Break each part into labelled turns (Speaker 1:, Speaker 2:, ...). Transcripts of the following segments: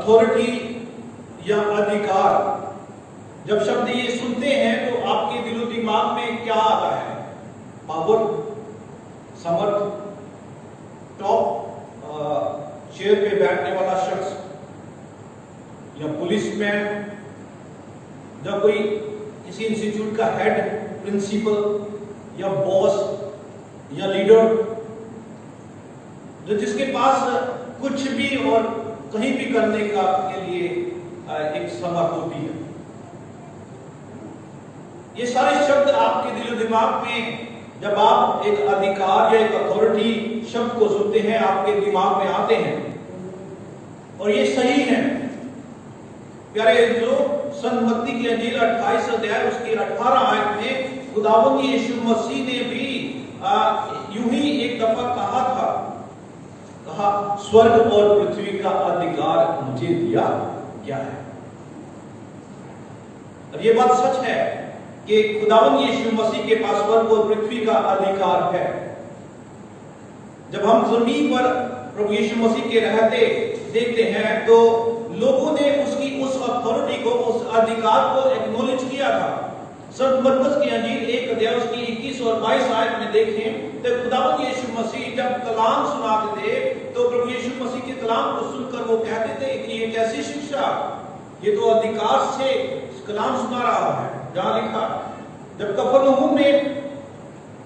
Speaker 1: Authority या अधिकार, जब शब्द ये सुनते हैं तो आपके दिलो दिमाग में क्या आता है? पावर, समर्थ, टॉप चेयर पे बैठने वाला शख्स, या पुलिसमैन, या कोई किसी इंस्टीट्यूट का हेड, प्रिंसिपल या बॉस या लीडर, जो जिसके पास कुछ भी और कहीं भी करने का के लिए एक समर्थ होती है। ये सारे शब्द आपके दिलो दिमाग में जब आप एक अधिकार या एक अथॉरिटी शब्द को सुनते हैं आपके दिमाग में आते हैं, और ये सही है प्यारे। जो सन मत्ती की अंजील 28 अध्याय उसकी 18 आयत में खुदावंद यीशु मसीह ने भी यूं ही एक दफा कहा था, कहा स्वर्ग और पृथ्वी का अधिकार मुझे दिया गया है। और ये बात सच है कि खुदावंद यीशु मसीह के पास स्वर्ग और पृथ्वी का अधिकार है। जब हम जमीन पर प्रभु यीशु मसीह के रहते देखते हैं तो लोगों ने उसकी उस अथॉरिटी को, उस अधिकार को एक्नॉलेज किया था। संत मरकुस की अंजील 1 अध्याय उसकी 21 और 22 आयत में देखें तो खुदावंद यीशु मसीह जब कलाम सुनाते थे तो प्रभु यीशु मसीह के कलाम को सुनकर वो कहते थे कि ये कैसी शिक्षा, ये तो अधिकार से कलाम सुना रहा है। जहां लिखा, जब कफरनहूम में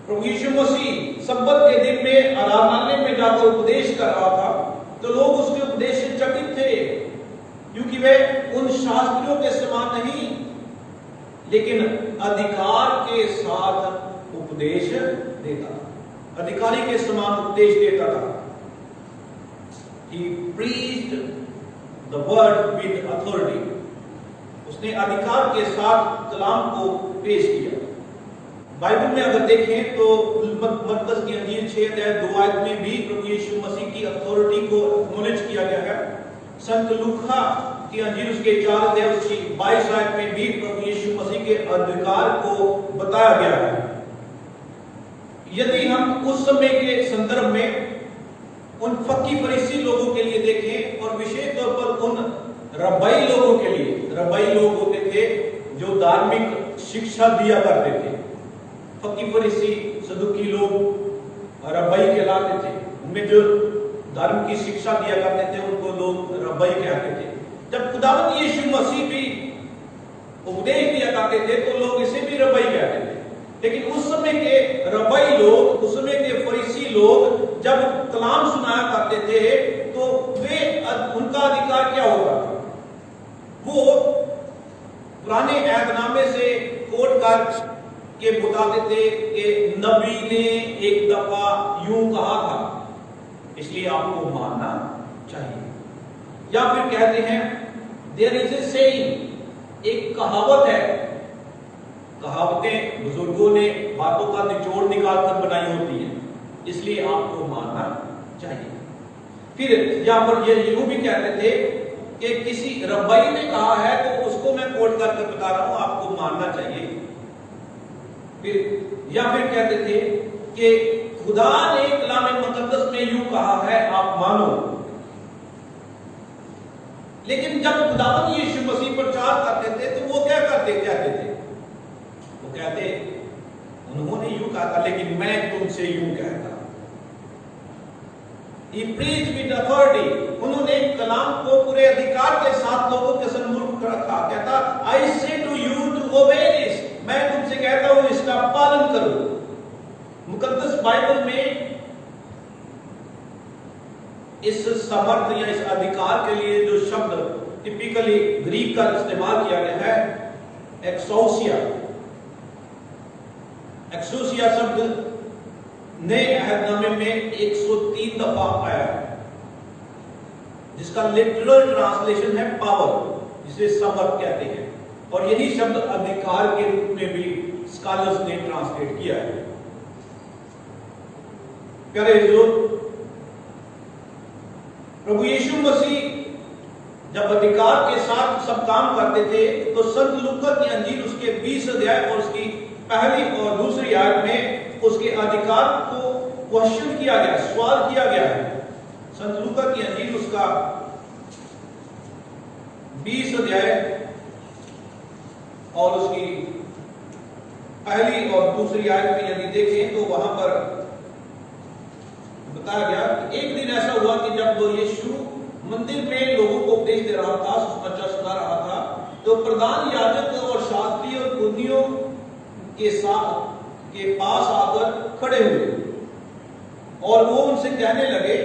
Speaker 1: प्रभु यीशु मसीह सब्बत के दिन में आराधनालय में जाकर उपदेश कर रहा था तो लोग उसके उपदेश से चकित थे, क्योंकि वे उन शास्त्रियों के समान नहीं लेकिन अधिकार के साथ उपदेश देता था, अधिकारी के समान उपदेश देता था। He preached the word with authority. उसने अधिकार के साथ कलाम को पेश किया। बाइबल में अगर देखें तो मरकुस की अंजील 6 अध्याय 2 आयत में भी प्रभु यीशु मसीह की अथॉरिटी को एक्नॉलेज किया गया है। संत लूका की अंजील उसके 4 अध्याय उसकी 22 आयत में भी प्रभु यीशु मसीह के अधिकार को बताया गया है। यदि हम उस समय के संदर्भ में उन फक्की फरीसी लोगों के लिए देखें और विशेष तौर पर उन रब्बाई लोगों के लिए, रब्बाई लोग होते थे जो धार्मिक शिक्षा दिया करते थे। फक्की फरीसी सदुकी लोग रब्बाई कहलाते थे, उनमें जो धर्म की शिक्षा दिया करते थे उनको लोग रब्बाई कहते थे। जब खुदावंद यीशु मसीह भी उपदेश दिया करते थे तो लोग इसे भी रब्बाई कहते थे। लेकिन उस समय के रब्बाई लोग, उस समय के फरीसी लोग जब कलाम सुनाया करते थे तो वे, उनका अधिकार क्या होता था? वो पुराने ऐतनामे से कोट कर के बताते थे कि नबी ने एक दफा यूं कहा था, इसलिए आपको मानना चाहिए। या फिर कहते हैं देयर इज ए सेइंग, एक कहावत है। कहावतें बुजुर्गों ने बातों का निचोड़ निकाल कर बनाई होती है, इसलिए आपको मानना चाहिए। फिर यहां पर ये यूं भी कहते थे कि किसी रब्बाई ने कहा है तो उसको मैं कोट करके बता रहा हूं, आपको मानना चाहिए। फिर या फिर कहते थे कि खुदा ने कलाम मुकद्दस में यूं कहा है, आप मानो। लेकिन जब खुदावंद यीशु मसीह प्रचार करते थे तो वो क्या कहते थे? वो कहते, उन्होंने यूं कहा था लेकिन मैं तुमसे यूं कहता। He preached with authority. उन्होंने कलाम को पूरे अधिकार के साथ लोगों के सम्मुख रखा। कहता, I say to you to obey this. मैं तुमसे कहता हूं इसका पालन करो। मुकद्दस बाइबल में इस समर्थ या इस अधिकार के लिए जो शब्द टिपिकली ग्रीक का इस्तेमाल किया गया है, एक्सोसिया। एक्सोसिया शब्द नए अहदनामे में 103 दफा आया है, जिसका लिटरल ट्रांसलेशन है पावर, जिसे समर्थ कहते हैं। और यही शब्द अधिकार के रूप में भी स्कॉलर्स ने ट्रांसलेट किया है। प्यारे लोग, प्रभु यीशु मसीह जब अधिकार के साथ सब काम करते थे तो संत लूका की अंजील उसके 20 अध्याय और उसकी पहली और दूसरी आयत में उसके अधिकार को क्वेश्चन किया गया, सवाल किया गया है। संत लूका की अंजील उसका 20 अध्याय और उसकी पहली और दूसरी आयत में यदि देखें तो वहां पर बताया गया कि एक दिन ऐसा हुआ कि जब यीशु मंदिर में लोगों को उपदेश दे रहा था, सुसमाचार सुना रहा था, तो प्रधान याजक और शास्त्री और कुर्नियों के पास आकर खड़े हुए और वो उनसे कहने लगे,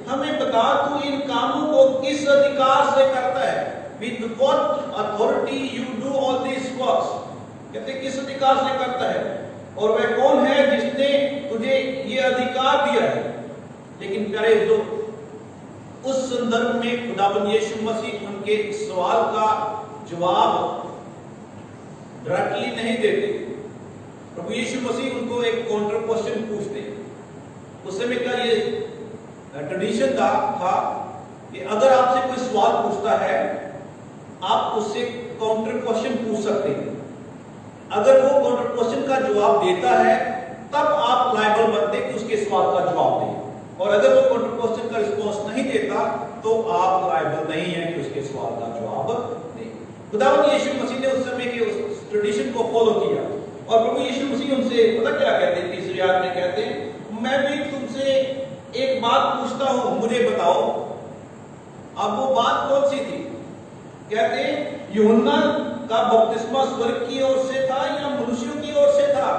Speaker 1: हमें बता तू इन कामों को किस अधिकार से करता है? With what authority you do all these works? कहते किस अधिकार से करता है और वह कौन है जिसने तुझे ये अधिकार दिया है? लेकिन प्यारे तो उस संदर्भ में खुदाबंद यीशु मसीह उनके सवाल का जवाब डायरेक्टली नहीं देते। प्रभु यीशु मसीह उनको एक काउंटर क्वेश्चन पूछते। उस समय का ये ट्रेडिशन था कि अगर आपसे कोई सवाल पूछता है आप उससे काउंटर क्वेश्चन पूछ सकते हैं। अगर वो काउंटर क्वेश्चन का जवाब देता है तब आप लायबल बनते कि उसके सवाल का जवाब दें, और अगर वो काउंटर क्वेश्चन का रिस्पॉन्स नहीं देता तो आप लायबल नहीं है कि उसके सवाल का जवाब दें। खुदावंद यीशु मसीह ने उस समय के उस ट्रेडिशन को फॉलो किया और प्रभु यीशु मसीह उनसे पता क्या कहते हैं? तीसरी आयत में कहते हैं, मैं भी तुमसे एक बात पूछता हूं, मुझे बताओ। अब वो बात कौन सी थी? कहते यूहन्ना का बपतिस्मा स्वर्ग की ओर से था या मनुष्यों की ओर से था?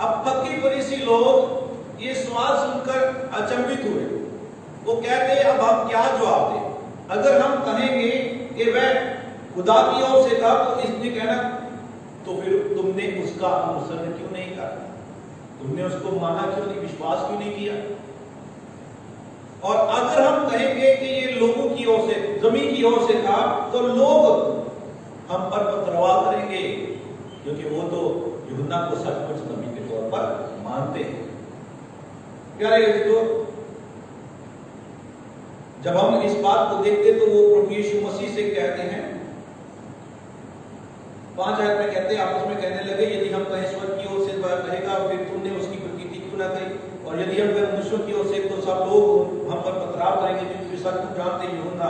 Speaker 1: अब फकीर फरीसी लोग ये सवाल सुनकर अचंभित हुए। वो कहते अब हम क्या जवाब दें? अगर हम कहेंगे कि वह खुदा की ओर से था तो इसने कहना तो फिर तुमने उसका अनुसरण क्यों नहीं करा? तुमने उसको माना क्यों नहीं, विश्वास क्यों नहीं किया? और अगर हम कहेंगे कि ये लोगों की ओर से, जमीन की ओर से था, तो लोग हम पर पथरवाह करेंगे क्योंकि वो तो यूहन्ना को सचमुच नबी के तौर पर मानते हैं। प्यारे दोस्तों, जब हम इस बात को देखते तो वो प्रभु यीशु मसीह से कहते हैं, 5 आयत में कहते हैं, आपस में कहने लगे, यदि हम कहें स्वर्ग की ओर से कहेगा फिर तुमने उसकी प्रकृति क्यों ना कही, और यदि हम कहें मनुष्यों की ओर से तो सब लोग हम पर पथराव करेंगे क्योंकि सब कुछ जानते हैं यूहन्ना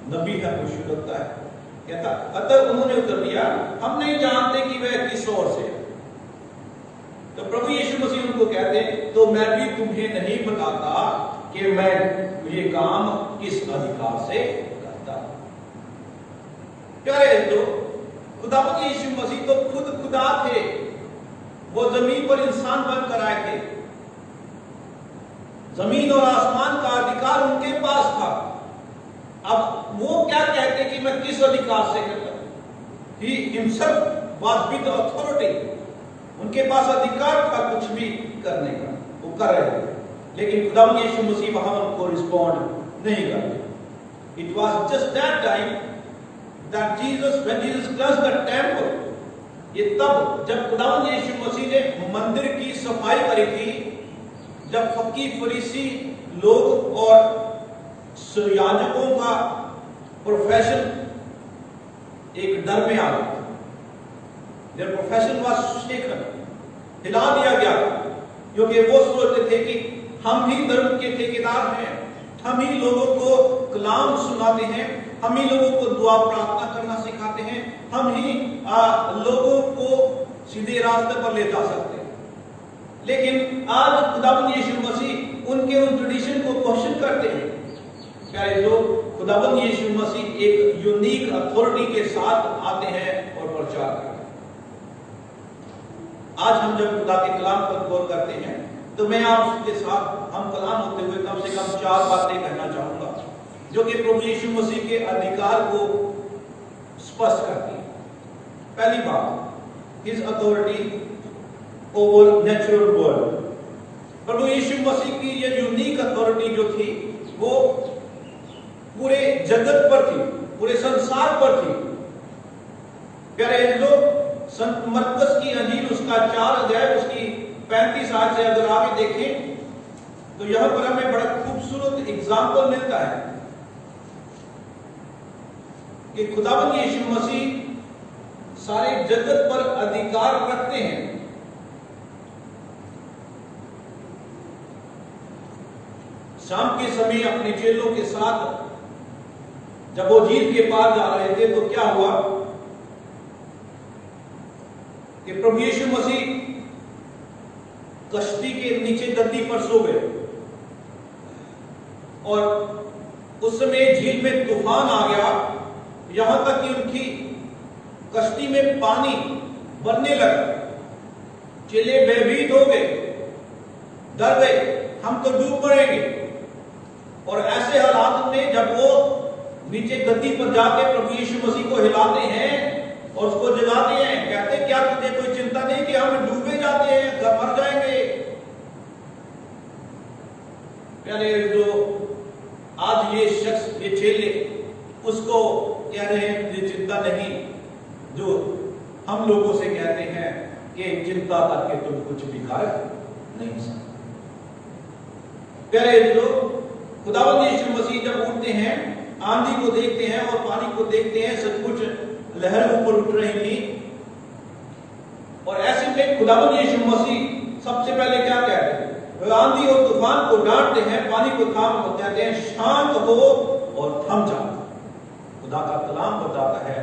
Speaker 1: नबी है, मुझे लगता है। कहता अतः उन्होंने उत्तर दिया, हम नहीं जानते कि वह किस ओर से। तो प्रभु यीशु मसीह उनको कहते हैं, तो मैं भी तुम्हें नहीं बताता कि मैं ये काम किस अधिकार से करता। प्यारे दोस्तों, खुदावंद यीशु मसीह तो खुद खुदा थे, वो जमीन पर इंसान बनकर आए थे। जमीन और आसमान का अधिकार उनके पास था। अब वो क्या कहते कि मैं किस अधिकार से करता हूं? He himself was with the authority. उनके पास अधिकार था कुछ भी करने का, वो कर रहे थे, लेकिन खुदावंद यीशु मसीह वहां उनको रिस्पॉन्ड नहीं करते। It was just that time that when Jesus cleansed the temple, ये तब जब खुदावंद यीशु मसीह ने मंदिर की सफाई करी थी, जब फकीर फरीसी लोग और याजकों का प्रोफेशन एक डर में आ गया। Their profession was shaken, हिला दिया गया, क्योंकि वो सोचते थे कि हम ही धर्म के ठेकेदार हैं, हम ही लोगों को कलाम सुनाते हैं, हम ही लोगों को दुआ प्रार्थना करना सिखाते हैं, हम ही लोगों को सीधे रास्ते पर ले जा सकते हैं। लेकिन आज खुदावंद यीशु मसीह उनके उन ट्रेडिशन को क्वेश्चन करते हैं। प्यारे लोग, खुदावंद यीशु मसीह एक यूनिक अथॉरिटी के साथ आते हैं और प्रचार करते हैं। आज हम जब खुदा के कलाम पर गौर करते हैं तो मैं आपके साथ हम कलाम होते हुए कम से कम 4 बातें कहना चाहूंगा जो कि प्रभु यीशु मसीह के अधिकार को स्पष्ट करती है। पहली बात, his authority over natural world. प्रभु यीशु मसीह की ये यूनिक अथॉरिटी जो थी वो पूरे जगत पर थी, पूरे संसार पर थी। प्यारे लोग, संत मरकस की अंजील उसका 4 अध्याय उसकी 35 आयत से अगर आगे देखें तो यहां पर हमें बड़ा खूबसूरत एग्जाम्पल मिलता है कि खुदावंद यीशु मसीह सारे जगत पर अधिकार रखते हैं। शाम के समय अपने चेलों के साथ जब वो झील के पार जा रहे थे तो क्या हुआ कि प्रभु यीशु मसीह कश्ती के नीचे गद्दी पर सो गए और उस समय झील में तूफान आ गया, यहां तक कि उनकी कश्ती में पानी बनने लगा। चेले भयभीत हो गए, डर गए, हम तो डूब पड़ेंगे। और ऐसे हालात में जब वो नीचे गद्दी पर जाके प्रभु यीशु मसीह को हिलाते हैं और उसको जगाते हैं, कहते क्या तुझे कोई चिंता नहीं कि हम डूबे जाते हैं, मर जाएंगे। प्यारे जो आज ये शख्स, ये चेले उसको कह रहे हैं मुझे चिंता नहीं, जो हम लोगों से कहते हैं कि चिंता करके तुम कुछ भी कर नहीं सकते। प्यारे जो खुदावंद यीशु मसीह जब उठते हैं, आंधी को देखते हैं और पानी को देखते हैं, सचमुच लहर ऊपर उठ रही थी। और ऐसे में खुदावंद यीशु मसीह सबसे पहले क्या कहते हैं? वे आंधी और तूफान को डांटते हैं, पानी को थाम को कहते हैं शांत हो और थम जाओ। खुदा का कलाम बताता है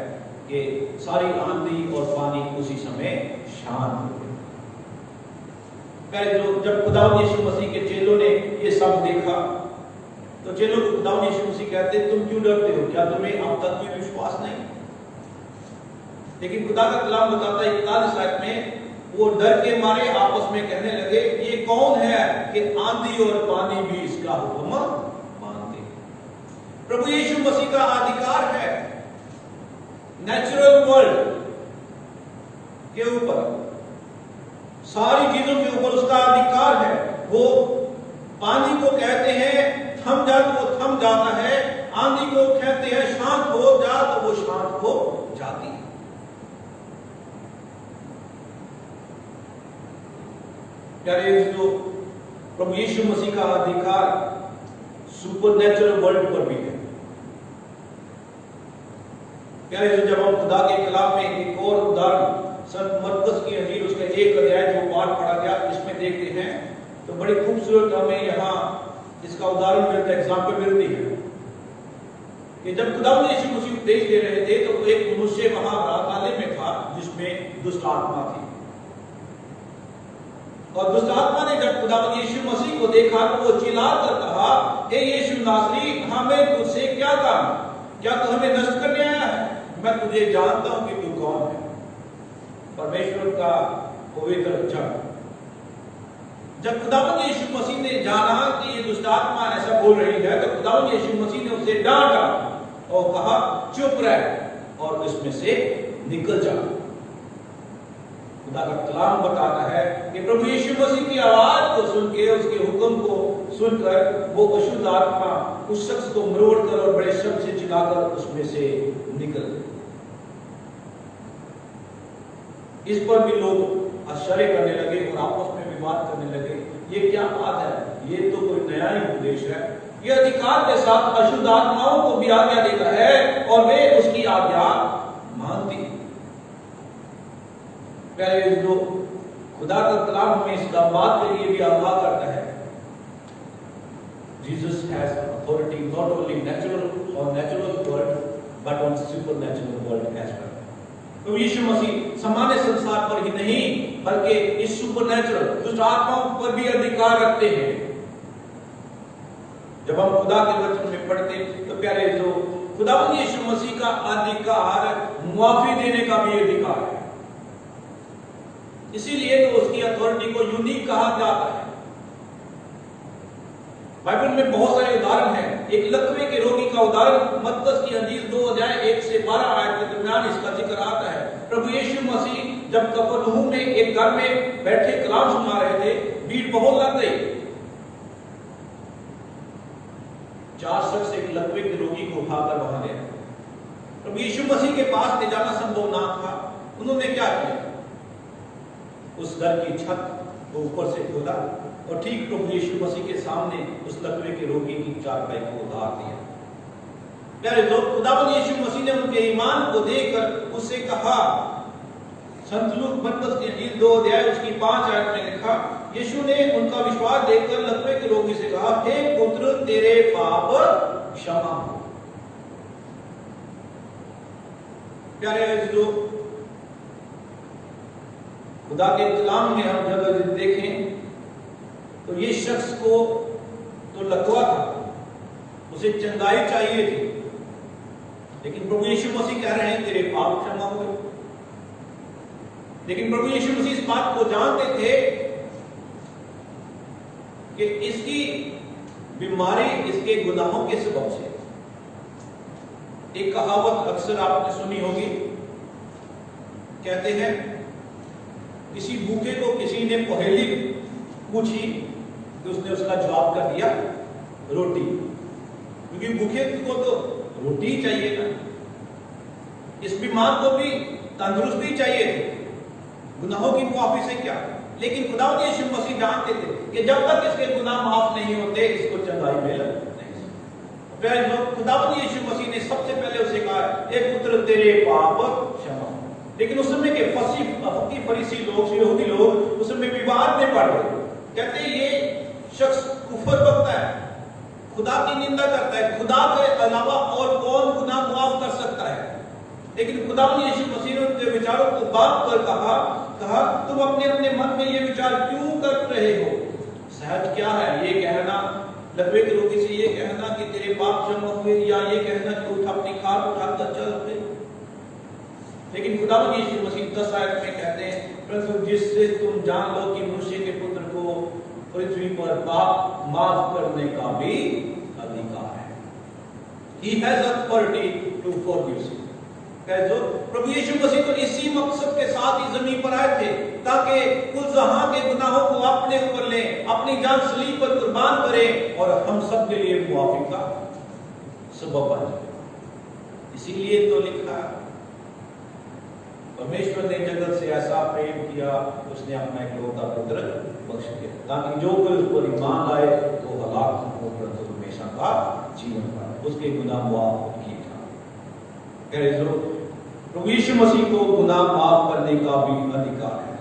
Speaker 1: कि सारी आंधी और पानी उसी समय शांत हो गए। पहले जो जब खुदावंद यीशु मसीह के चेलों ने ये सब देखा तो चेलों को खुदावंद यीशु मसीह कहते तुम क्यों डरते हो? क्या तुम्हें अब तक भी विश्वास नहीं? लेकिन खुदा का कलाम बताता है 41 आयत में, वो डर के मारे आपस में कहने लगे ये कौन है कि आंधी और पानी भी इसका हुक्म मानते। प्रभु यीशु मसीह का अधिकार है नेचुरल वर्ल्ड के ऊपर, सारी चीजों के ऊपर उसका अधिकार है। वो पानी को कहते हैं थम जा तो वो थम जाता है, आंधी को कहते हैं शांत हो जा तो वो शांत हो जाती है। प्यारे जो प्रभु यीशु मसीह का अधिकार सुपरनैचुरल वर्ल्ड पर भी है। प्यारे जब हम खुदा के कलाम में एक और उदाहरण संत मरकुस की इंजील उसका 1 अध्याय जो पाठ पढ़ा गया इसमें देखते हैं तो बड़ी खूबसूरत हमें यहाँ इसका उदाहरण मिलता है, एग्जाम्पल मिलती है कि जब खुदा यीशु मसीह उपदेश दे रहे थे तो एक मनुष्य वहां अराधनालय में था जिसमें दुष्ट आत्मा थी। और दुष्ट आत्मा ने जब खुदावंद यीशु मसीह को देखा तो वो चिल्लाकर कहा, हे यीशु नासरी, हमें तुझसे क्या काम? क्या तू हमें नष्ट करने आया है? मैं तुझे जानता हूं कि तू कौन है, परमेश्वर का पवित्र जन। जब खुदावंद यीशु मसीह ने जाना कि ये दुष्ट आत्मा ऐसा बोल रही है तो खुदावंद यीशु मसीह ने उसे डांटा और कहा चुप रह और इसमें से निकल जा। खुदा का कलाम बताता है कि प्रभु यीशु मसीह की आवाज को सुन के, उसके हुक्म को सुनकर वो अशुद्ध आत्मा उस शख्स को मरोड़कर और बड़े शब्द से चिल्लाकर उसमें से निकल गई। इस पर भी लोग आश्चर्य करने लगे और आपस में विवाद करने लगे, ये क्या बात है? ये तो कोई नया ही उपदेश है। ये अधिकार के साथ अशुद्ध आत्माओं को भी आज्ञा देता है और वे उसकी आज्ञा मानती है। प्यारे जो खुदा का कलाम हमें इस बात के लिए भी आगाह करता है, Jesus has authority not only natural or natural world but on supernatural world as well। तो यीशु मसीह सामान्य संसार पर ही नहीं बल्कि इस सुपरनैचुरल दुष्ट आत्माओं पर भी अधिकार रखते हैं। जब हम खुदा के वचन में पढ़ते तो प्यारे जो खुदावंद यीशु मसीह का अधिकार मुआफी देने का भी अधिकार है, इसीलिए तो उसकी अथॉरिटी को यूनिक कहा जाता है। बाइबल में बहुत सारे उदाहरण हैं। एक लकवे के रोगी का उदाहरण मत्ती की इंजील 2 अध्याय 1 से 12 आयत के दरमियान इसका जिक्र आता है। प्रभु यीशु मसीह जब कफरनहूम में एक घर में बैठे कलाम सुना रहे थे, भीड़ बहुत लग गई। 4 शख्स एक लकवे के रोगी को उठाकर वहां ले आए। प्रभु यीशु मसीह के पास ले जाना संभव ना था। उन्होंने क्या किया? उस घर की छत को ऊपर से खोदा और ठीक प्रभु यीशु मसीह के सामने उस लकवे के रोगी की चारपाई को उतार दिया। प्यारे दोस्त, खुदावंद यीशु मसीह ने उनके ईमान को देखकर उससे कहा, संत लूक मत्ती की इंजील 2 अध्याय उसकी 5 आयत में लिखा, यीशु ने उनका विश्वास देखकर लकवे के रोगी से कहा, हे पुत्र, तेरे पाप क्षमा हो। प्यारे जो खुदा के कलाम में हम जब देखें तो ये शख्स को तो लकवा था, उसे चंगाई चाहिए थी, लेकिन प्रभु यीशु मसीह कह रहे हैं तेरे पाप क्षमा हुए। लेकिन प्रभु यीशु मसीह इस बात को जानते थे कि इसकी बीमारी इसके गुनाहों के सबब से। एक कहावत अक्सर आपने सुनी होगी, कहते हैं किसी भूखे को किसी ने पहेली पूछी तो उसने उसका जवाब कर दिया रोटी, क्योंकि भूखे को तो रोटी ही चाहिए ना। इस बीमार को भी तंदुरुस्ती चाहिए थी, गुनाहों की मुआफी से क्या। लेकिन खुदा यीशु मसीह जानते थे कि जब तक इसके गुनाह माफ नहीं होते इसको चंगाई मिल नहीं। फिर खुदा यीशु मसीह ने सबसे पहले उसे कहा, एक पुत्र तेरे पाप क्षमा। लेकिन उस समय के फकी फरीसी लोग, यहूदी लोग उस समय विवाद में पड़ गए, कहते ये शख्स कुफर बकता है, खुदा की निंदा करता है, खुदा के अलावा और कौन गुनाह माफ कर सकता है। लेकिन खुदा यीशु मसीह ने उनके विचारों को बात कर कहा तुम अपने अपने मन में ये विचार क्यों कर रहे हो। सहज क्या है ये कहना, लकवे की रोटी से ये कहना कि तेरे पाप क्षमा हुए, या ये कहना कि उठ अपनी खाट उठाकर चल पे। लेकिन खुदा यीशु मसीह 10 आयत में कहते हैं, परंतु जिससे तुम जान लो कि मनुष्य के पुत्र को पृथ्वी पर पाप माफ करने का भी अधिकार है। He has authority to forgive sin। जो प्रभु यीशु मसीह तो इसी मकसद के साथ ही जमीन पर आए थे, ताकि कुल जहां के गुनाहों को अपने ऊपर ले, अपनी जान सलीब पर कुर्बान करें और हम सब के लिए मुआफी का सबब बन जाए। इसीलिए तो लिखा, परमेश्वर ने जगत से ऐसा प्रेम किया उसने अपना इकलौता पुत्र बख्श दिया, ताकि जो कोई उस पर ईमान लाए तो हलाक हो परंतु हमेशा का जीवन पाए, उसके गुनाह माफ किए जाए। प्रभु यीशु मसीह को गुनाह माफ करने का भी अधिकार है।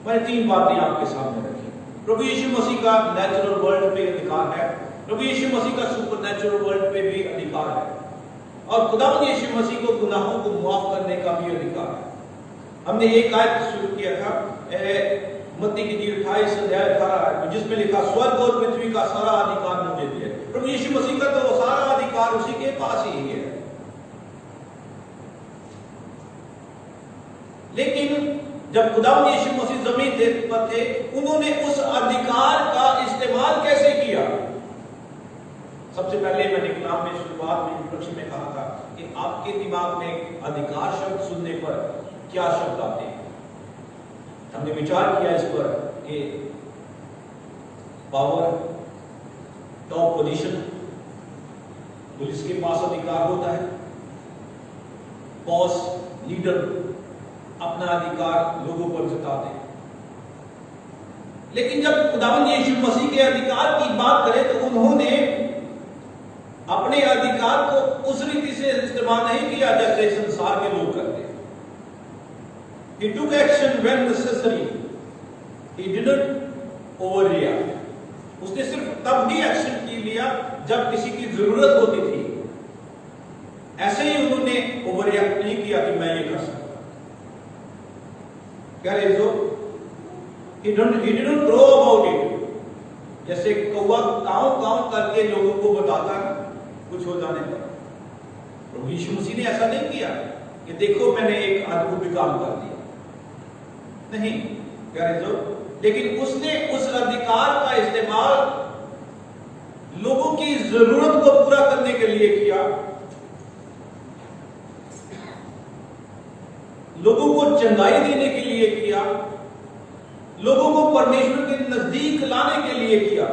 Speaker 1: मैंने 3 बातें आपके सामने रखी। प्रभु यीशु मसीह का नेचुरल वर्ल्ड पे अधिकार है, प्रभु यीशु मसीह का सुपर नेचुरल वर्ल्ड पे भी अधिकार है, और खुदा यीशु मसीह को गुनाहों को माफ करने का भी अधिकार है। हमने एक आयत शुरू किया था मत्ती की 28 अध्याय 18 जिसमें लिखा, स्वर्ग और पृथ्वी का सारा अधिकार मुझे दिया। प्रभु यीशु मसीह का तो सारा अधिकार उसी के पास ही है। लेकिन जब खुदा यीशु मसीह जमीन पर थे, उन्होंने उस अधिकार का इस्तेमाल कैसे किया। सबसे पहले मैंने कलाम में शुरुआत में इंट्रोडक्शन में कहा था कि आपके दिमाग में अधिकार शब्द सुनने पर क्या शब्द आते हैं। हमने विचार किया इस पर कि पावर, टॉप पोजीशन, पुलिस के पास अधिकार होता है, बॉस, लीडर अपना अधिकार लोगों पर जताते हैं। लेकिन जब खुदावंद यीशु मसीह के अधिकार की बात करें तो उन्होंने अपने अधिकार को उस रीति से इस्तेमाल नहीं किया जैसे संसार के लोग करते हैं। He took action when necessary. He didn't overreact। उसने सिर्फ तब ही एक्शन की लिया जब किसी की जरूरत होती थी। ऐसे ही उन्होंने ओवररिएक्ट नहीं किया कि मैं ये कर सकता। He didn't crow about it। जैसे कौवा काऊ करके लोगों को बताता है कुछ हो जाने पर। प्रभु यीशु मसीह ने ऐसा नहीं किया कि देखो मैंने एक आदमी को काम कर दिया, नहीं प्यारे जो। लेकिन उसने उस अधिकार का इस्तेमाल लोगों की जरूरत को पूरा करने के लिए किया, लोगों को चंगाई देने के लिए किया, लोगों को परमेश्वर के नजदीक लाने के लिए किया,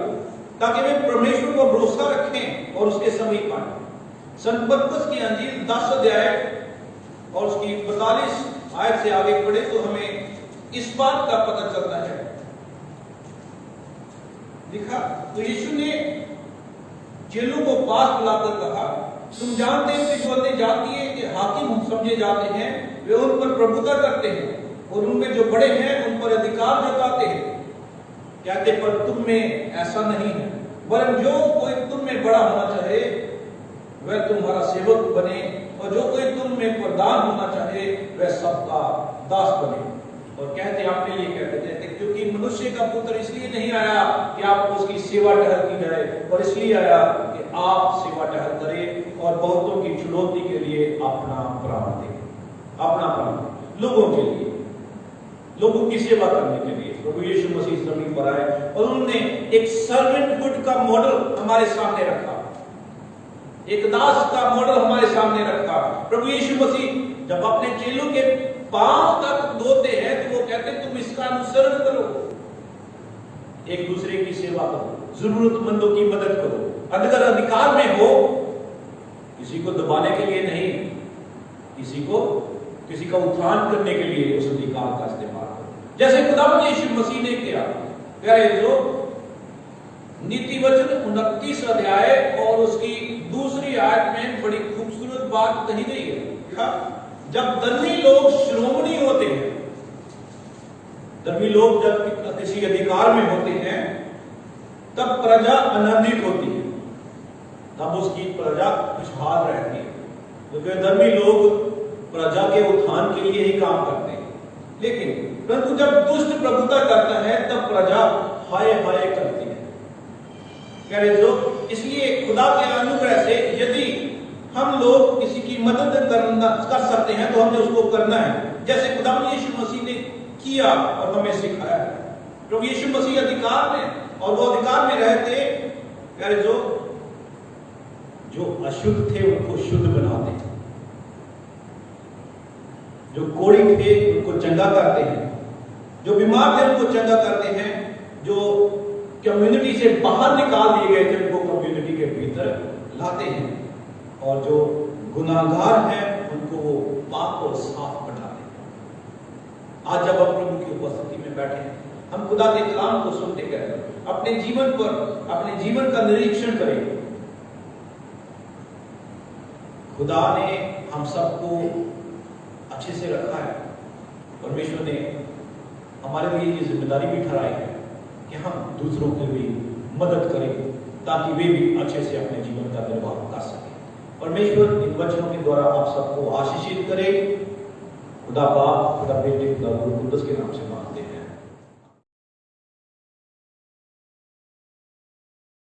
Speaker 1: ताकि वे परमेश्वर को भरोसा रखें और उसके समीप आए। संत मरकुस की अंजील 10 अध्याय और उसकी 42 आयत से आगे पढ़े तो हमें इस बात का पता चलता है। लिखा, तो यीशु ने चेलों को पास बुलाकर कहा, तुम जानते हैं कि जो अन्य जाति है कि हाकिम समझे जाते हैं वे उन पर प्रभुता करते हैं और उनमें जो बड़े हैं उन पर अधिकार जताते हैं। कहते पर तुम में ऐसा नहीं है, वरन जो कोई तुम में बड़ा होना चाहे वह तुम्हारा सेवक बने और जो कोई तुम में प्रधान होना चाहे वह सबका दास बने। और कहते अपने लिए कहते क्योंकि मनुष्य का पुत्र इसलिए नहीं आया कि आप उसकी सेवा टहल की जाए, और इसलिए आया कि आप सेवा टहल करें और बहुतों की चुनौती के लिए अपना प्राण दें, अपना प्राण लोगों के लिए, लोगों की सेवा करने के लिए। प्रभु यीशु मसीह जमीन पर आए और उन्होंने एक सर्वेंटहुड का मॉडल हमारे सामने रखा, एक दास का मॉडल हमारे सामने रखा। प्रभु यीशु मसीह जब अपने चेलों के पांव तक धोते हैं तो वो कहते हैं तुम इसका अनुसरण करो, एक दूसरे की सेवा करो, जरूरतमंदों की मदद करो, अगर अधिकार में हो, किसी को दबाने के लिए नहीं, किसी का उत्थान करने के लिए उस अधिकार का इस्तेमाल करो, जैसे खुदावंद यीशु मसीह ने किया। प्यारे जो नीति वचन 29 अध्याय और उसकी दूसरी आयत में बड़ी खूबसूरत बात कही गई है। जब धर्मी लोग श्रोमणी होते हैं, धर्मी लोग जब किसी अधिकार में होते हैं, तब प्रजा आनंदित होती है, तब उसकी प्रजा खुशहाल रहती है, क्योंकि धर्मी लोग प्रजा के उत्थान के लिए ही काम करते हैं। लेकिन परंतु जब दुष्ट प्रभुता करता है तब प्रजा हाय हाय करती है। कह रहे जो इसलिए खुदा के अनुग्रह से यदि हम लोग किसी की मदद कर सकते हैं तो हमने उसको करना है, जैसे खुदा यीशु मसीह ने किया और हमें सिखाया है। प्रभु यीशु मसीह अधिकार में, और वो अधिकार में रहते, कह रहे जो अशुद्ध थे उनको शुद्ध बनाते, जो कोढ़ी थे उनको चंगा करते हैं, जो बीमार थे उनको चंगा करते हैं, जो कम्युनिटी से बाहर निकाल दिए गए थे उनको कम्युनिटी के भीतर लाते हैं, और जो गुनाहगार हैं उनको वो पाक और साफ बनाते हैं। आज जब हम प्रभु की उपस्थिति में बैठे हैं, हम खुदा के कलाम को सुनते करें, अपने जीवन का निरीक्षण करें। खुदा ने हम सबको अच्छे से रखा है, परमेश्वर ने हमारे लिए ये जिम्मेदारी भी ठहराई है कि हम दूसरों की भी मदद करें ताकि वे भी अच्छे से अपने जीवन का निर्वाह कर सकें। परमेश्वर इन वचनों के द्वारा आप सबको आशीषित करे। खुदा बाप, खुदा बेटे, खुदा रूह कुद्दुस के नाम से मांगते हैं।